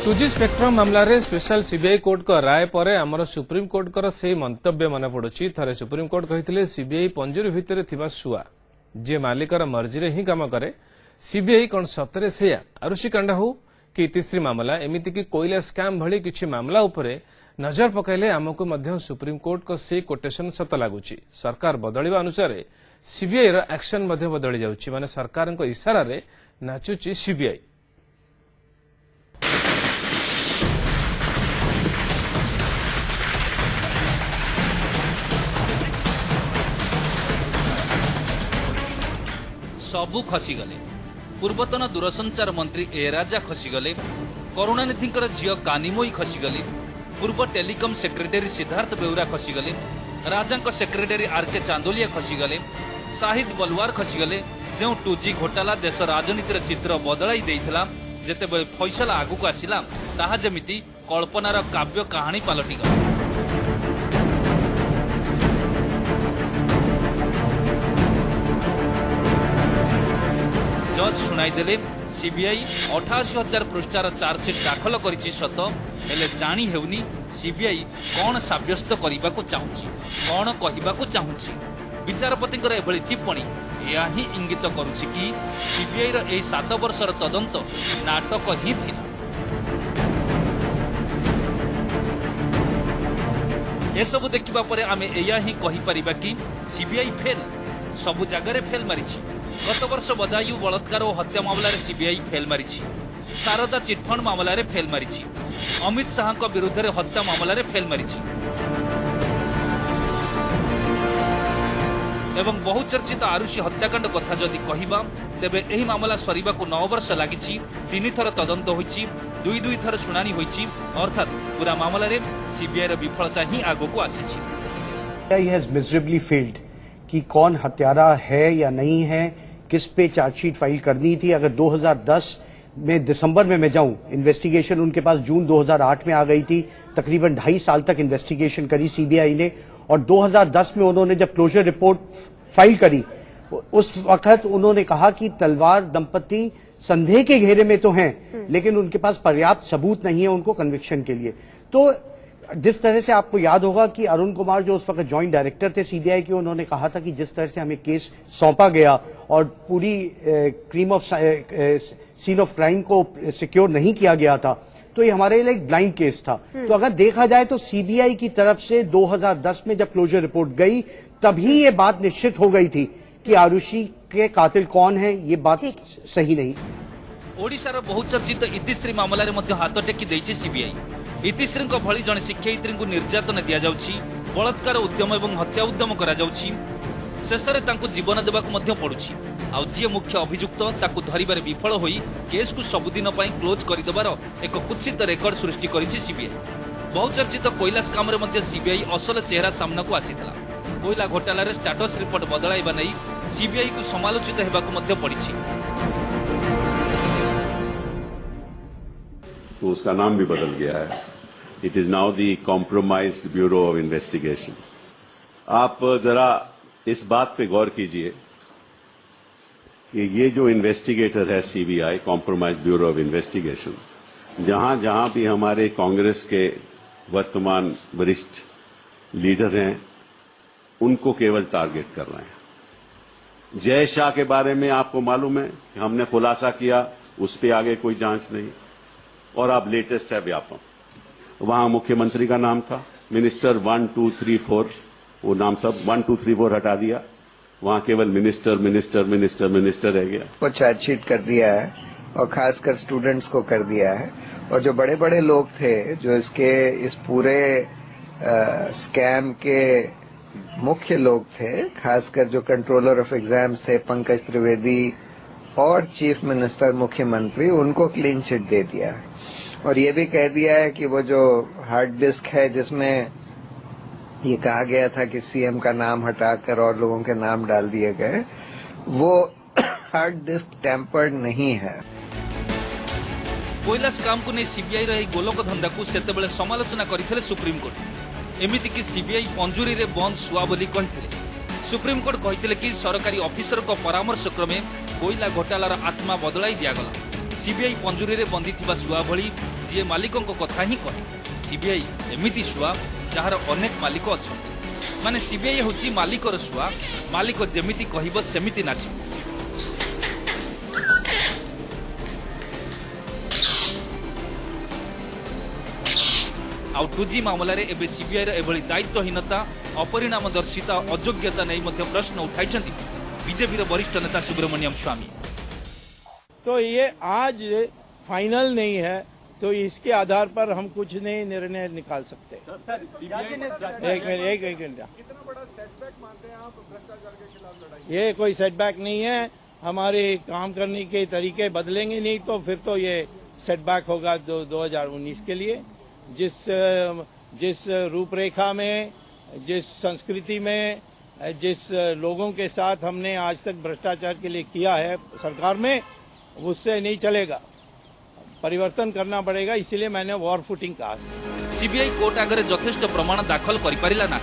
2G spectrum मामलें special CBI court को राय पर आमर सुप्रीम कोर्ट कर से मंतव्य मन पड़ुछि। थरे सुप्रीम कोर्ट कहिथिले सीबीआई पंजुरी भितर थिबा शुआ जे मालिकर मर्जी ही काम करे। सीबीआई कौन सतरे से आरुषि कांड हो कि इतिश्री मामला एमिति कि कोयला स्कैम भली किछि मामला उपरे नजर पकाइले आमको मध्य सुप्रीम कोर्ट को से कोटेशन सत लगुच। सरकार बदलिबा अनुसार सीबीआई रो एक्शन मध्य बदली जाउछि। माने सरकार को इशारा रे नाचुछि सीबीआई। सबू खसीगले। पूर्वतन दूरसंचार मंत्री ए राजा खसीगले। करुणानिधि झील कानिमोई खसीगले। पूर्व टेलीकॉम सेक्रेटरी सिद्धार्थ बेउरा खसीगले। राजा सेक्रेटरी आरके चांदोलिया खसीगले। शाहिद बलवार खसीगले। जो 2G घोटाला देश राजनीतिर चित्र बदलाई देइथिला जेतेबेले फैसला आगुक आसिला ताहा जेमिति कल्पनार काव्य कहानी पलटिगला। जज शुणाईदेले सीबीआई 88,000 पृष्ठार चार्जसीट दाखल करिछि सत हेले जानी हेउनी सीबीआई कौन साब्यस्त करने को चाहूँगी कौन कहवाक चाहूँगी। विचारपति एभली टिप्पणी यह ही इंगित करुछि कि सीबीआई रो एही 7 वर्षर तदंत नाटक ही थिला। एसबु देखिबा परे आमे एया ही कहि परिबा कि सीबीआई फेल सबु जगह फेल मारिछि। गत वर्ष बदायु बलात्कार और हत्या मामला रे सीबीआई फेल मारिछि। शारदा चिटफंड मामला रे फेल मारिछि। अमित शाह को विरुद्ध रे हत्या मामला रे फेल मारिछि। एवं बहुचर्चित आरुषि हत्याकांड कथा जदि कहिबा तेबे एही मामला सरीबा को 9 वर्ष लागिछि। 3 थर तदंत होइछि। 2 थर शुणानी होइछि। अर्थात पूरा मामला रे सीबीआई रो विफलता ही आगो को आसीछि। सीबीआई हैज मिजरेबली फेल्ड कि कौन हत्यारा है या नहीं है, किस पे चार्जशीट फाइल करनी थी। अगर 2010 में दिसंबर में मैं जाऊं, इन्वेस्टिगेशन उनके पास जून 2008 में आ गई थी। तकरीबन 2.5 साल तक इन्वेस्टिगेशन करी सीबीआई ने और 2010 में उन्होंने जब क्लोजर रिपोर्ट फाइल करी उस वक्त उन्होंने कहा कि तलवार दंपति संदेह के घेरे में तो हैं लेकिन उनके पास पर्याप्त सबूत नहीं है उनको कन्विक्शन के लिए। तो जिस तरह से आपको याद होगा कि अरुण कुमार जो उस वक्त जॉइंट डायरेक्टर थे सीबीआई के, उन्होंने कहा था कि जिस तरह से हमें केस सौंपा गया और पूरी सीन ऑफ क्राइम को सिक्योर नहीं किया गया था तो ये हमारे लिए एक ब्लाइंड केस था। तो अगर देखा जाए तो सीबीआई की तरफ से 2010 में जब क्लोजर रिपोर्ट गई तभी ये बात निश्चित हो गई थी कि आरुषि के कातिल कौन है। ये बात सही नहीं। ओडिशार बहुचर्चित इतिश्री मामला रे मध्य हाथ टेकी देइछि सीबीआई। इतिश्री भली जने शिक्षयित्री को निर्यातन दिया जाउछि। बलात्कार उद्यम एवं हत्या उद्यम करा जाउछि। शेषरे तांको जीवन देबाक मध्य पड़ुछि। आ जी मुख्य अभियुक्त ताकू धरिबारे विफल होई केस को सबुदिन पई क्लोज करिदेबार एक कुत्सित रेकर्ड सृष्टि करिछि सीबीआई। बहुचर्चित कोयला स्काम रे मध्य सीबीआई असल चेहरा सामना को आसीतला। कोयला घोटाला रे स्टेटस रिपोर्ट बदलाइबा नै सीबीआई को समालोचित हेबाक मध्य पड़िछि। तो उसका नाम भी बदल गया है। It is now the compromised bureau of investigation. आप जरा इस बात पे गौर कीजिए कि ये जो इन्वेस्टिगेटर है CBI compromised bureau of investigation, जहां जहां भी हमारे कांग्रेस के वर्तमान वरिष्ठ लीडर हैं उनको केवल टारगेट कर रहे हैं। जय शाह के बारे में आपको मालूम है कि हमने खुलासा किया, उस पर आगे कोई जांच नहीं। और अब लेटेस्ट है व्यापम, वहां मुख्यमंत्री का नाम था, मिनिस्टर 1 2 3 4 वो नाम सब 1 2 3 4 हटा दिया। वहां केवल मिनिस्टर मिनिस्टर मिनिस्टर मिनिस्टर रह गया। को चार्जशीट कर दिया है और खासकर स्टूडेंट्स को कर दिया है। और जो बड़े बड़े लोग थे जो इस पूरे स्कैम के मुख्य लोग थे, खासकर जो कंट्रोलर ऑफ एग्जाम्स थे पंकज त्रिवेदी और चीफ मिनिस्टर मुख्यमंत्री, उनको क्लीन चिट दे दिया है। और ये भी कह दिया है कि वो जो हार्ड डिस्क है जिसमें ये कहा गया था कि सीएम का नाम हटाकर और लोगों के नाम डाल दिए गए, वो हार्ड डिस्क टेम्पर्ड नहीं है। कोयला स्काम को नहीं सीबीआई रही गोलक धंदा को सेतेबेले समालोचना करथिले सुप्रीम कोर्ट। एमिति कि सीबीआई पंजुरी रे बंद सुआ बोली कहिथिले। सुप्रीम कोर्ट कहिथिले कि सरकारी ऑफिसर को परामर्श क्रमे कोयला घोटालार आत्मा बदलाई दियागला। सीबीआई पंजुरी रे बंदी थिबा सुआ भली जी मालिकों को कथा ही कहे सीबीआई एमिति सुआ जार अनेक मालिक अछंती माने सीबीआई होची मालिकर सुआ मालिक जेमिति कहिबो सेमिति नाचिबो आउ 2G मामलाରେ ଏବେ सीबीआईର एभଳି दायित्वहीनता अपरिणामदर्शिता अयोग्यता नहीं मध्य प्रश्न उठाइछन्ति बीजेपीर वरिष्ठ नेता सुब्रमण्यम स्वामी। तो ये आज फाइनल नहीं है तो इसके आधार पर हम कुछ नहीं निर्णय निकाल सकते। एक मिनट ये कोई सेटबैक नहीं है, हमारे काम करने के तरीके बदलेंगे नहीं तो फिर तो ये सेटबैक होगा 2019 के लिए। जिस रूपरेखा में, जिस संस्कृति में, जिस लोगों के साथ हमने आज तक भ्रष्टाचार के लिए किया है सरकार में, उससे नहीं चलेगा, परिवर्तन करना पड़ेगा। इसीलिए मैंने वॉर फुटिंग कहा। सीबीआई कोर्ट आगे यथेष्ट प्रमाण दाखल करिपारिला ना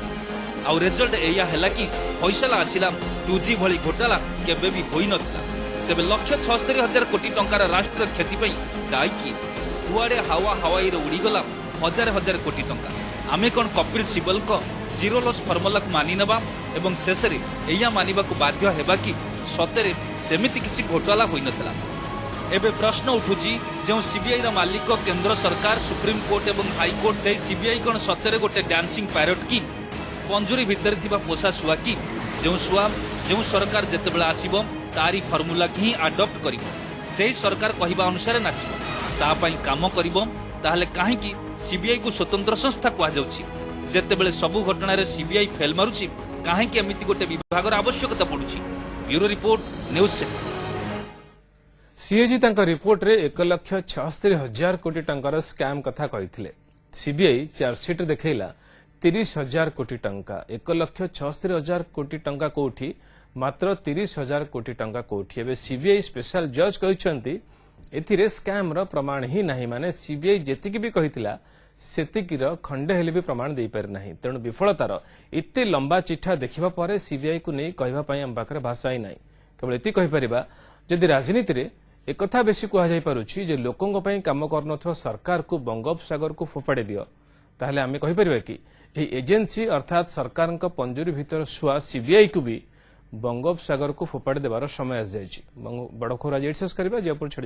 आउ रिजल्ट एया हैला कि फैसला आसिला 2G भली घोटाला केबे भी होई नथिला। तेबे 1,76,000 कोटी टंकार राष्ट्र क्षति पई दायी किए? कुआडे हवाई रे उड़ी गला हजार हजार कोटी टंका। आमे कोन कपिल सिबल को जीरो लॉस फॉर्मूला को मानि नबा एवं शेष रे एया मानिबा को बाध्य हेबा कि सतरे सेमिति किछि घोटाला होई नथिला। एबे प्रश्न उठुची जो सीबीआई रा मालिक केंद्र सरकार, सुप्रीम कोर्ट एवं हाईकोर्ट से सीबीआई कोन सतरे गोटे डांसिंग पैरट की पंजुरी भितर थिबा पोसा सुआ की जो सरकार जेतेबेला आसीबो तारी फॉर्मूला की अडॉप्ट करिबो सेही सरकार कहिबा अनुसार नाचिबो ता पई काम करिबो। ताहले काहे कि सीबीआई को स्वतंत्र संस्था कहा जाउची जेतेबेले सबु घटना रे सीबीआई फेल मारुची काहे कि एमिति गोटे विभाग रा आवश्यकता पडुची। ब्यूरो रिपोर्ट न्यूज से सीएजी तांका रिपोर्ट रे 1,76,000 कोटी टंकार स्कैम कथा कहिथिले। सीबीआई चार्जशीट देखैला 30,000 कोटी टंका। 1,76,000 कोटी टंका कोठी, मात्र 30,000 कोटी टंका कोठी। एबे सीबीआई स्पेशल जज कहिसंती एथिरे स्कैम रो प्रमाण ही नहीं, माने सीबीआई जेतिकी भी कहितिला सेतिकीर खंडे हेले भी प्रमाण दे पारि नाही। तेणु विफलतार एते लंबा चिठा देखिबा परे सीबीआई को नहीं कहबा पई हम पाखरे भाषा ही नाही। केवल एति कहि परिबा जदि राजनीति रे एकथा बेसी कहा जाई पारुछि जे लोकंग पई काम करनथो सरकार को बंगोपसागर को फोपाड़ी दियो, ताहले आमे कहि परिबा कि एही एजेंसी अर्थात सरकारक पंजुरी भितर सुआ सीबीआई को भी बंगोपसागर को फोपाड़ी देवार समय आ जाइछि। बड़ खोरा जेड शेष करबा जयपुर छड़